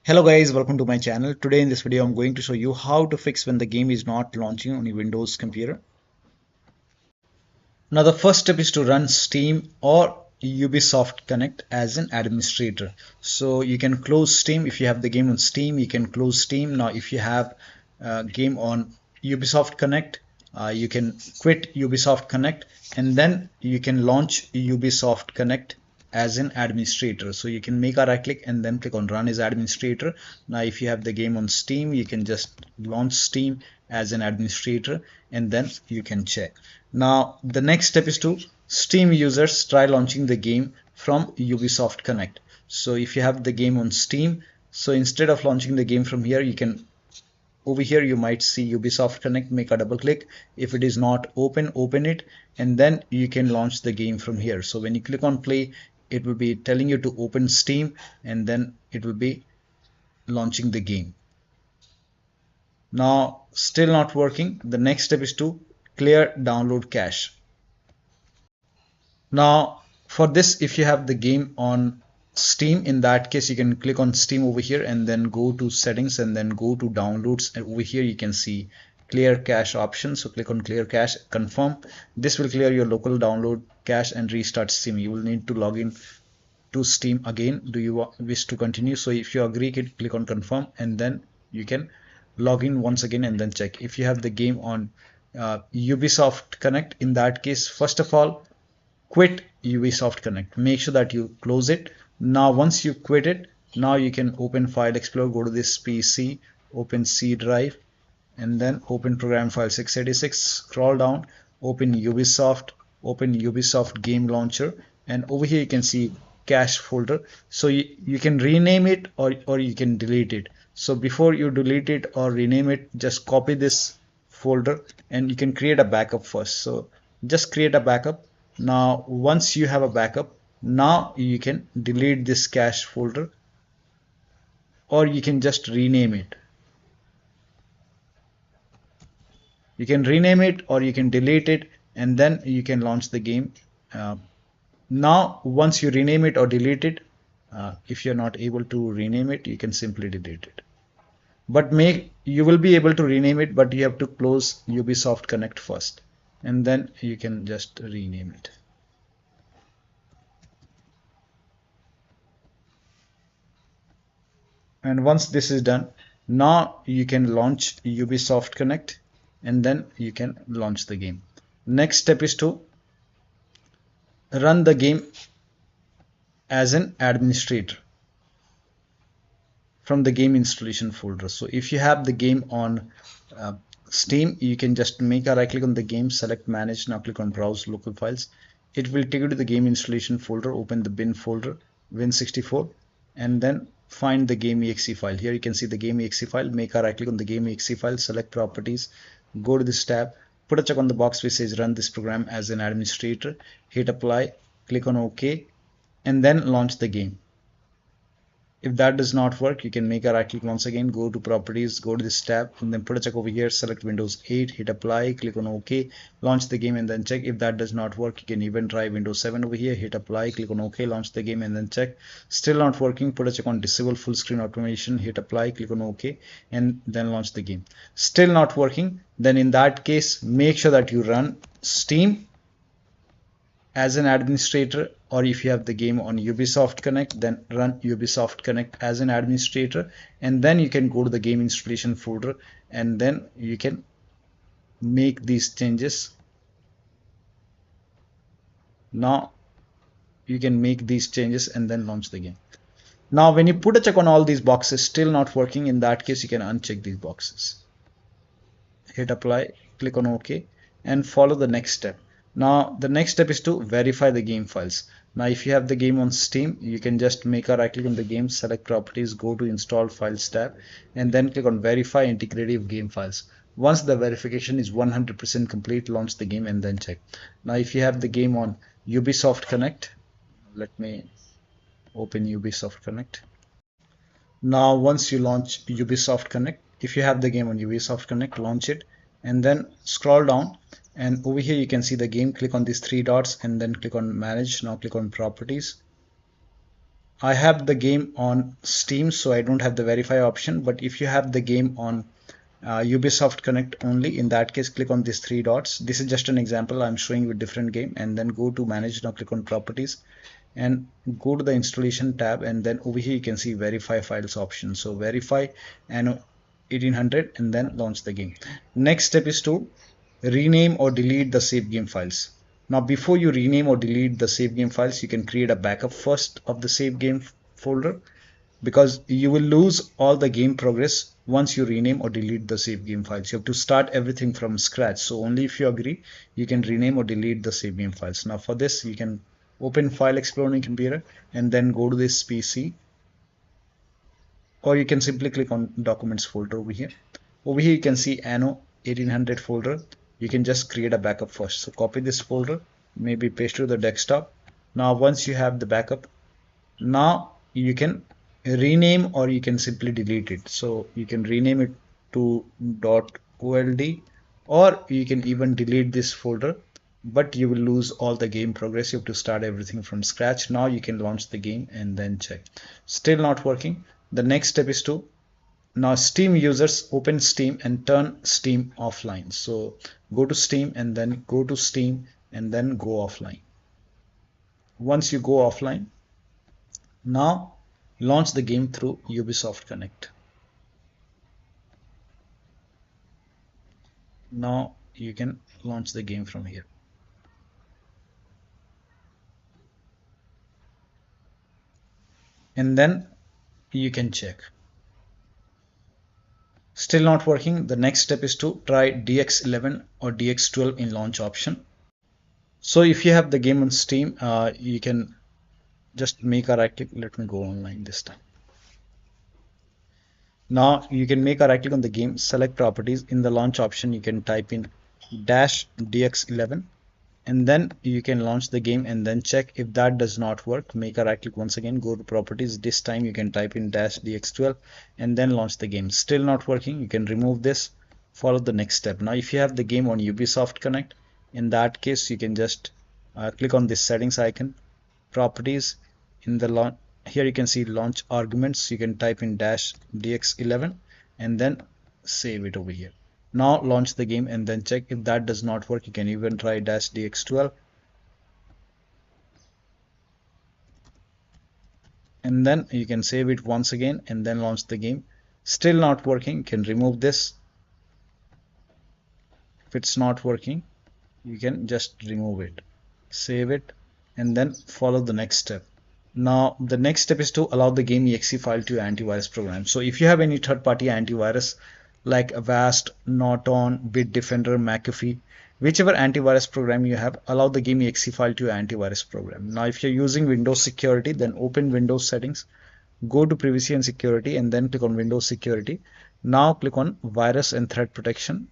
Hello guys, welcome to my channel. Today in this video I'm going to show you how to fix when the game is not launching on your Windows computer. Now the first step is to run Steam or Ubisoft Connect as an administrator. So you can close Steam. If you have the game on Steam, you can close Steam. Now if you have a game on Ubisoft Connect, you can quit Ubisoft Connect and then you can launch Ubisoft Connect as an administrator. So you can make a right click and then click on run as administrator. Now if you have the game on Steam, you can just launch Steam as an administrator and then you can check. Now the next step is to Steam users try launching the game from Ubisoft Connect. So if you have the game on Steam, so instead of launching the game from here, you can over here you might see Ubisoft Connect, make a double click. If it is not open, open it and then you can launch the game from here. So when you click on play, it will be telling you to open Steam and then it will be launching the game. Now still not working. The next step is to clear download cache. Now for this, if you have the game on Steam, in that case you can click on Steam over here and then go to settings and then go to downloads, and over here you can see clear cache option. So click on clear cache, confirm. This will clear your local download cache and restart Steam. You will need to log in to Steam again. Do you wish to continue? So if you agree, click on confirm and then you can log in once again and then check. If you have the game on Ubisoft Connect, in that case, first of all, quit Ubisoft Connect. Make sure that you close it. Now once you quit it, now you can open File Explorer, go to this PC, open C drive and then open program file 686, scroll down, open Ubisoft game launcher, and over here you can see cache folder. So you can rename it or you can delete it. So before you delete it or rename it, just copy this folder and you can create a backup first. So just create a backup. Now once you have a backup, now you can delete this cache folder or you can just rename it. You can rename it or you can delete it and then you can launch the game. Now once you rename it or delete it, if you're not able to rename it, you can simply delete it. But you will be able to rename it, but you have to close Ubisoft Connect first and then you can just rename it. And once this is done, now you can launch Ubisoft Connect and then you can launch the game. Next step is to run the game as an administrator from the game installation folder. So if you have the game on Steam, you can just make a right click on the game, select manage, now click on browse local files. It will take you to the game installation folder, open the bin folder, Win64, and then find the game exe file. Here you can see the game exe file, make a right click on the game exe file, select properties, go to this tab, put a check on the box which says run this program as an administrator, hit apply, click on OK, and then launch the game. If that does not work, you can make a right click once again, go to properties, go to this tab and then put a check over here, select Windows 8, hit apply, click on OK, launch the game and then check. If that does not work, you can even try Windows 7 over here, hit apply, click on OK, launch the game and then check. Still not working, put a check on disable full screen automation, hit apply, click on OK and then launch the game. Still not working, then in that case, make sure that you run Steam as an administrator, or if you have the game on Ubisoft Connect, then run Ubisoft Connect as an administrator and then you can go to the game installation folder and then you can make these changes. Now you can make these changes and then launch the game. Now when you put a check on all these boxes still not working, in that case you can uncheck these boxes, hit apply, click on OK and follow the next step. Now the next step is to verify the game files. Now if you have the game on Steam, you can just make a right click on the game, select properties, go to install files tab and then click on verify integrative game files. Once the verification is 100% complete, launch the game and then check. Now if you have the game on Ubisoft Connect, let me open Ubisoft Connect. Now once you launch Ubisoft Connect, if you have the game on Ubisoft Connect, launch it and then scroll down and over here you can see the game, click on these three dots and then click on manage. Now click on properties, I have the game on Steam, so I don't have the verify option. But if you have the game on Ubisoft Connect only, in that case, click on these three dots. This is just an example. I'm showing you a different game, and then go to manage. Now click on properties and go to the installation tab, and then over here you can see verify files option. So verify Anno 1800 and then launch the game. Next step is to rename or delete the save game files. Now before you rename or delete the save game files, you can create a backup first of the save game folder, because you will lose all the game progress once you rename or delete the save game files. You have to start everything from scratch. So only if you agree, you can rename or delete the save game files. Now for this, you can open File Explorer on your computer and then go to this PC, or you can simply click on Documents folder over here. Over here you can see Anno 1800 folder. You can just create a backup first. So copy this folder, maybe paste it to the desktop. Now once you have the backup, now you can rename or you can simply delete it. So you can rename it to .old, or you can even delete this folder, but you will lose all the game progress. You have to start everything from scratch. Now you can launch the game and then check. Still not working. The next step is to now Steam users open Steam and turn Steam offline. So go to Steam and then go to Steam and then go offline. Once you go offline, now launch the game through Ubisoft Connect. Now you can launch the game from here. And then you can check. Still not working. The next step is to try DX11 or DX12 in launch option. So if you have the game on Steam, you can just make a right click. Let me go online this time. Now you can make a right click on the game, select properties. In the launch option, you can type in -DX11, and then you can launch the game and then check. If that does not work, make a right click once again, go to properties. This time you can type in -DX12 and then launch the game. Still not working, you can remove this, follow the next step. Now if you have the game on Ubisoft Connect, in that case you can just click on this settings icon, properties. In the launch, here you can see launch arguments. You can type in -DX11 and then save it over here. Now launch the game and then check. If that does not work, you can even try -DX12 and then you can save it once again and then launch the game. Still not working, you can remove this. If it's not working, you can just remove it, save it, and then follow the next step. Now the next step is to allow the game exe file to your antivirus program. So if you have any third-party antivirus like Avast, Norton, Bitdefender, McAfee, whichever antivirus program you have, allow the game exe file to your antivirus program. Now if you're using Windows Security, then open Windows settings, go to privacy and security, and then click on Windows Security. Now click on virus and threat protection,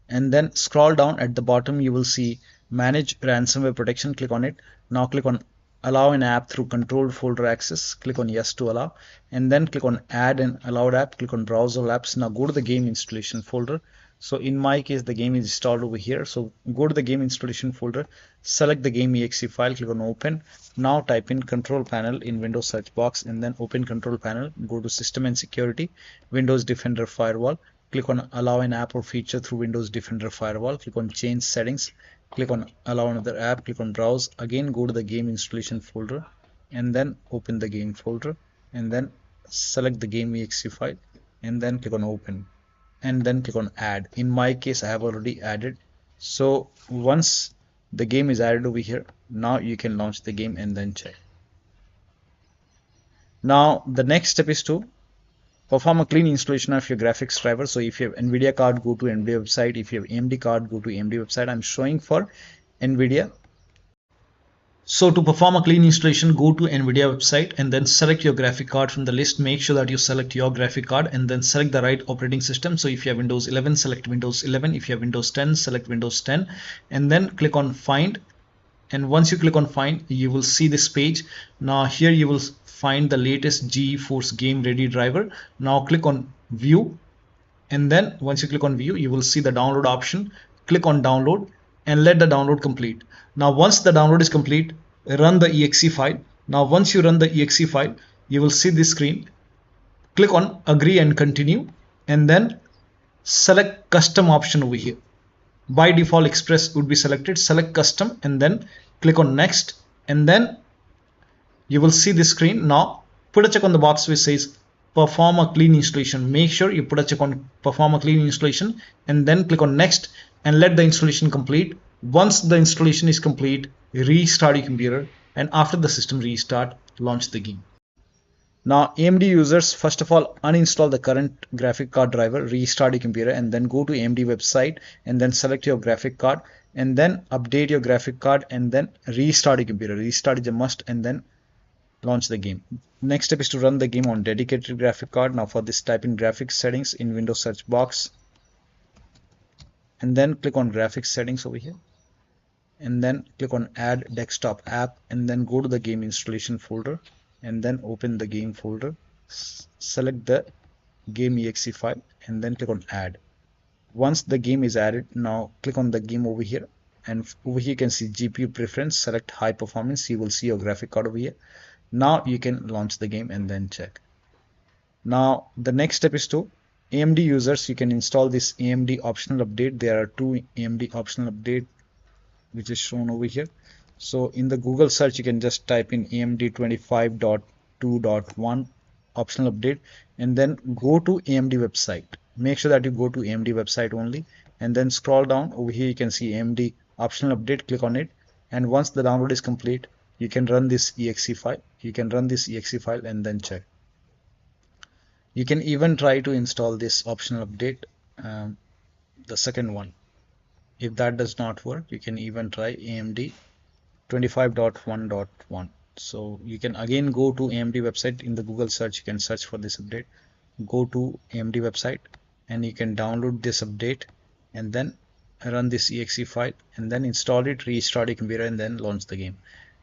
and then scroll down. At the bottom you will see manage ransomware protection. Click on it. Now click on allow an app through controlled folder access. Click on yes to allow, and then click on add an allowed app. Click on browse all apps. Now go to the game installation folder. So in my case the game is installed over here, so go to the game installation folder, select the game exe file, click on open. Now type in control panel in Windows search box and then open control panel. Go to system and security, Windows Defender Firewall, click on allow an app or feature through Windows Defender Firewall, click on change settings, click on allow another app, click on browse. Again go to the game installation folder and then open the game folder and then select the game exe file and then click on open and then click on add. In my case I have already added. So once the game is added over here, now you can launch the game and then check. Now the next step is to perform a clean installation of your graphics driver. So if you have Nvidia card, go to Nvidia website. If you have AMD card, go to AMD website. I'm showing for Nvidia. So to perform a clean installation, go to Nvidia website and then select your graphic card from the list. Make sure that you select your graphic card and then select the right operating system. So if you have Windows 11, select Windows 11. If you have Windows 10, select Windows 10 and then click on find. And once you click on find, you will see this page. Now here you will find the latest GeForce Game Ready driver. Now click on view, and then once you click on view, you will see the download option. Click on download and let the download complete. Now once the download is complete, run the exe file. Now once you run the exe file, you will see this screen. Click on agree and continue, and then select custom option over here. By default express would be selected. Select custom and then click on next, and then you will see this screen. Now put a check on the box which says perform a clean installation. Make sure you put a check on perform a clean installation and then click on next and let the installation complete. Once the installation is complete, restart your computer, and after the system restart, launch the game. Now AMD users, first of all, uninstall the current graphic card driver, restart your computer, and then go to AMD website and then select your graphic card and then update your graphic card and then restart your computer. Restart is a must, and then launch the game. Next step is to run the game on dedicated graphic card. Now for this, type in graphics settings in Windows search box and then click on graphics settings over here and then click on add desktop app and then go to the game installation folder and then open the game folder, select the game exe file and then click on add. Once the game is added, now click on the game over here, and over here you can see GPU preference, select high performance. You will see your graphic card over here. Now you can launch the game and then check. Now the next step is to AMD users, you can install this AMD optional update. There are two AMD optional update which is shown over here. So in the Google search, you can just type in AMD 25.2.1 optional update and then go to AMD website. Make sure that you go to AMD website only and then scroll down. Over here you can see AMD optional update. Click on it, and once the download is complete, you can run this exe file. You can run this exe file and then check. You can even try to install this optional update, the second one. If that does not work, you can even try AMD 25.1.1. So you can again go to AMD website. In the Google search, you can search for this update. Go to AMD website and you can download this update and then run this exe file and then install it, restart your computer and then launch the game.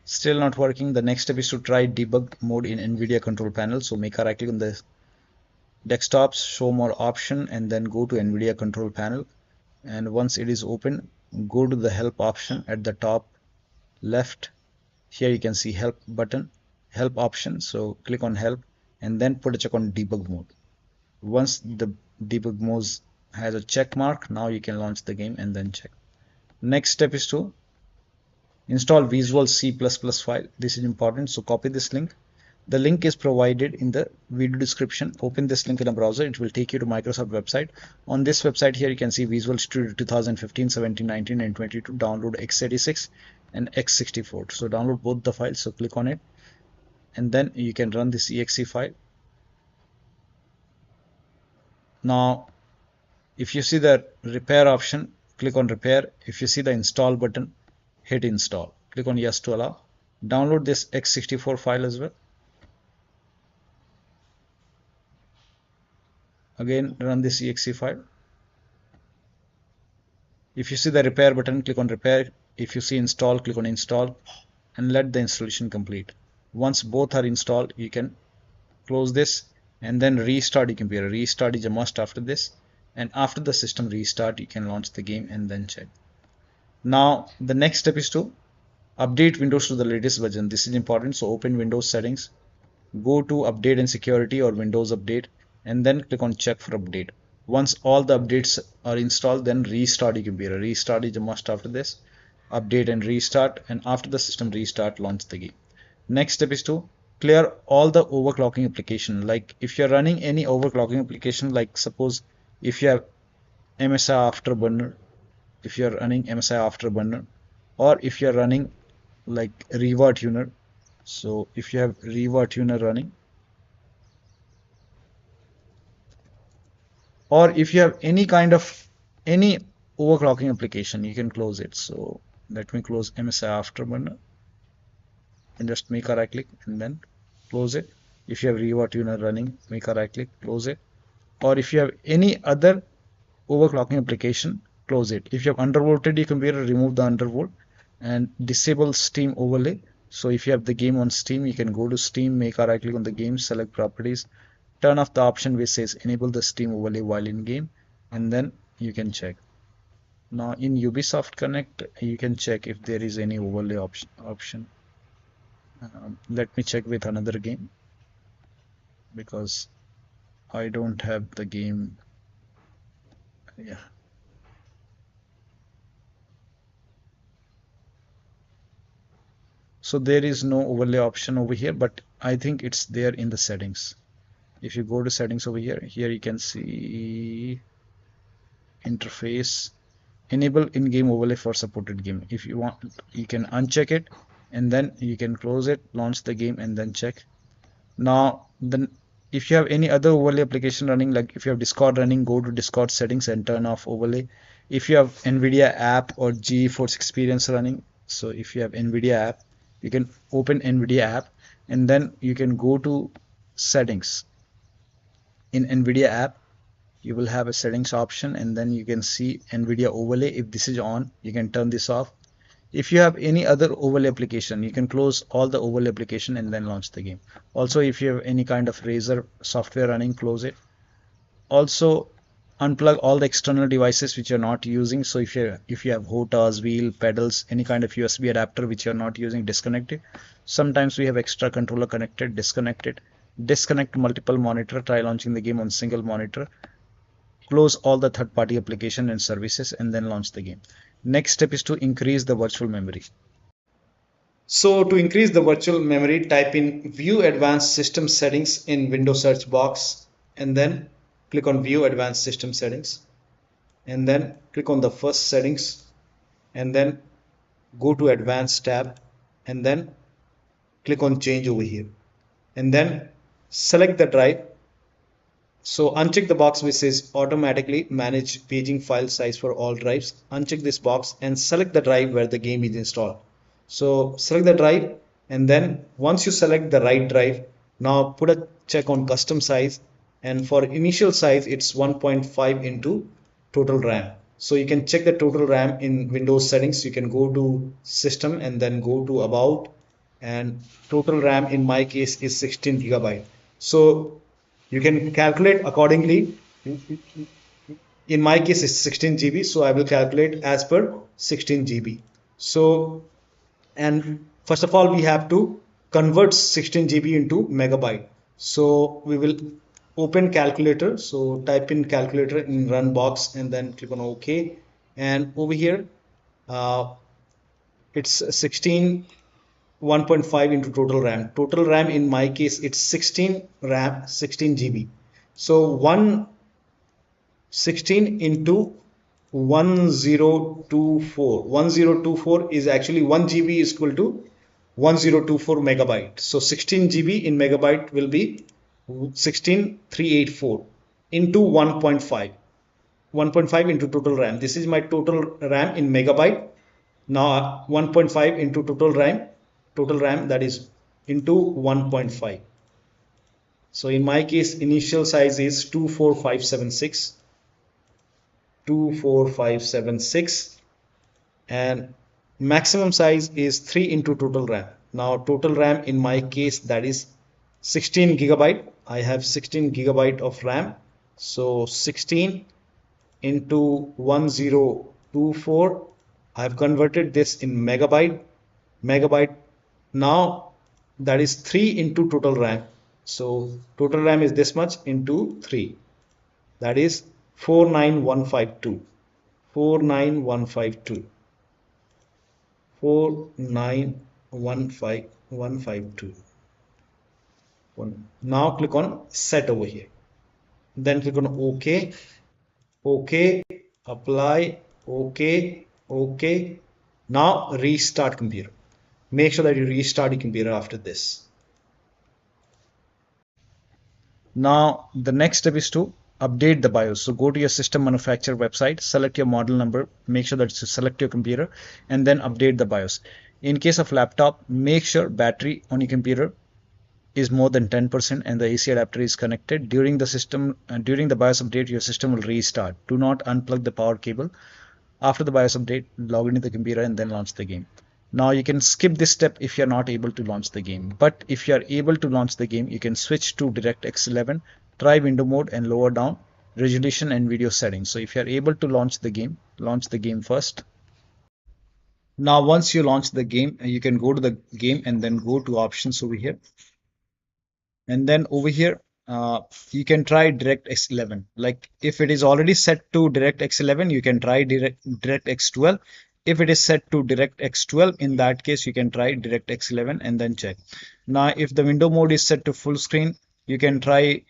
Still not working. The next step is to try debug mode in Nvidia control panel. So make a right click on the desktops, show more option and then go to Nvidia control panel, and once it is open, go to the help option at the top left. Here you can see help button, help option. So click on help and then put a check on debug mode. Once the debug mode has a check mark, now you can launch the game and then check. Next step is to install Visual C++ file. This is important, so copy this link. The link is provided in the video description. Open this link in a browser. It will take you to Microsoft website. On this website here you can see Visual Studio 2015, 17, 19 and 22. Download x86 and x64. So download both the files. So click on it and then you can run this exe file. Now if you see the repair option, click on repair. If you see the install button, hit install. Click on yes to allow. Download this x64 file as well. Again run this exe file. If you see the repair button, click on repair. If you see install, click on install and let the installation complete. Once both are installed, you can close this and then restart your computer. Restart is a must after this, and after the system restart you can launch the game and then check. Now the next step is to update Windows to the latest version. This is important. So open Windows settings, go to update and security or Windows update and then click on check for update. Once all the updates are installed, then restart your computer. Restart is a must after this. Update and restart, and after the system restart, launch the game. Next step is to clear all the overclocking application. Like if you're running any overclocking application, like suppose if you have MSI Afterburner, if you're running MSI Afterburner, or if you're running like Riva Tuner. So if you have Riva Tuner running, or if you have any kind of any overclocking application, you can close it. So let me close MSI Afterburner and just make a right click and then close it. If you have Riva Tuner running, make a right click, close it. Or if you have any other overclocking application, close it. If you have undervolted your computer, remove the undervolt and disable Steam overlay. So if you have the game on Steam, you can go to Steam, make a right click on the game, select properties, turn off the option which says enable the Steam overlay while in game, and then you can check. Now in Ubisoft Connect, you can check if there is any overlay option. Let me check with another game because I don't have the game. Yeah. So there is no overlay option over here, but I think it's there in the settings. If you go to settings over here, you can see interface, enable in-game overlay for supported game. If you want, you can uncheck it and then you can close it, launch the game and then check. Now, then if you have any other overlay application running, like if you have Discord running, go to Discord settings and turn off overlay. If you have Nvidia app or GeForce Experience running, so if you have Nvidia app, you can open Nvidia app and then you can go to settings. In Nvidia app, you will have a settings option and then you can see Nvidia overlay. If this is on, you can turn this off. If you have any other overlay application, you can close all the overlay application and then launch the game. Also, if you have any kind of Razer software running, close it. Also, unplug all the external devices which you're not using. So if you have HOTAs, wheel, pedals, any kind of USB adapter which you're not using, disconnect it. Sometimes we have extra controller connected, disconnect it. Disconnect multiple monitor, try launching the game on single monitor. Close all the third-party application and services and then launch the game. Next step is to increase the virtual memory. So to increase the virtual memory, type in View Advanced System Settings in Windows search box and then click on View Advanced System Settings and then click on the first settings and then go to Advanced tab and then click on Change over here and then select the drive. So uncheck the box which says automatically manage paging file size for all drives. Uncheck this box and select the drive where the game is installed. So select the drive and then once you select the right drive, now put a check on custom size and for initial size it's 1.5 into total RAM. So you can check the total RAM in Windows settings. You can go to system and then go to about and total RAM in my case is 16 gigabyte. So you can calculate accordingly. In my case it's 16 GB, so I will calculate as per 16 GB. So, and first of all we have to convert 16 GB into megabyte. So we will open calculator. So type in calculator in run box and then click on OK. And over here it's 16 1.5 into total RAM. Total RAM in my case it's 16 RAM 16 GB. So 116 into 1024. 1024 is actually 1 GB is equal to 1024 megabyte. So 16 GB in megabyte will be 16384 into 1.5. 1.5 into total RAM. This is my total RAM in megabyte. Now 1.5 into total RAM that is into 1.5. So in my case initial size is 24576 and maximum size is 3 into total RAM. Now total RAM in my case that is 16 gigabyte. I have 16 gigabyte of RAM. So 16 into 1024. I have converted this in megabyte. Now that is 3 into total RAM. So total RAM is this much into 3. That is 49152. 49152. 4915152. Now click on set over here. Then click on OK. OK. Apply. OK. OK. Now restart computer. Make sure that you restart your computer after this. Now the next step is to update the BIOS. So go to your system manufacturer website, select your model number, make sure that you select your computer and then update the BIOS. In case of laptop, make sure battery on your computer is more than 10% and the AC adapter is connected. During the BIOS update, your system will restart. Do not unplug the power cable. After the BIOS update, log into the computer and then launch the game. Now you can skip this step if you're not able to launch the game. But if you're able to launch the game, you can switch to DirectX 11, try window mode and lower down resolution and video settings. So if you're able to launch the game first. Now once you launch the game, you can go to the game and then go to options over here, and then over here you can try DirectX 11. Like if it is already set to DirectX 11, you can try DirectX 12. If it is set to DirectX 12, in that case you can try DirectX 11 and then check. Now if the window mode is set to full screen, you can try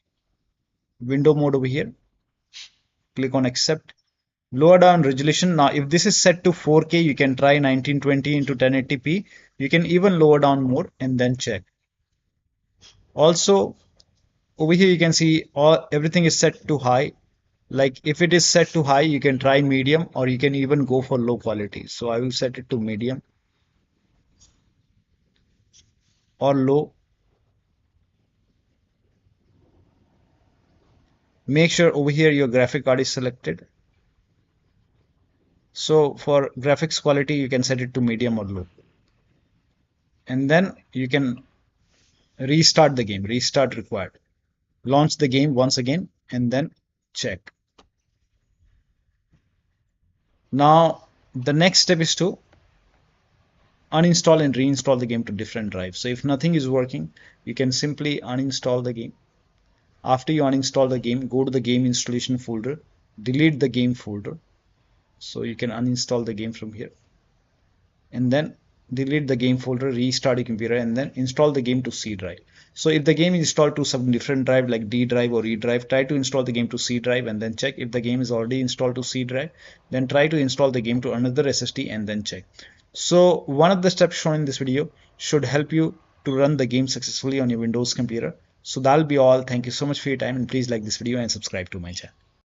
window mode over here, click on accept. Lower down resolution. Now if this is set to 4K, you can try 1920 into 1080p. You can even lower down more and then check. Also over here you can see everything is set to high. Like if it is set to high, you can try medium, or you can even go for low quality. So I will set it to medium or low. Make sure over here your graphic card is selected. So for graphics quality, you can set it to medium or low. And then you can restart the game. Restart required. Launch the game once again and then check. Now the next step is to uninstall and reinstall the game to different drives. So if nothing is working, you can simply uninstall the game. After you uninstall the game, go to the game installation folder, delete the game folder. So you can uninstall the game from here, and then delete the game folder, restart your computer, and then install the game to C drive. So if the game is installed to some different drive like D drive or E drive, try to install the game to C drive and then check. If the game is already installed to C drive, then try to install the game to another SSD and then check. So one of the steps shown in this video should help you to run the game successfully on your Windows computer. So that'll be all. Thank you so much for your time, and please like this video and subscribe to my channel.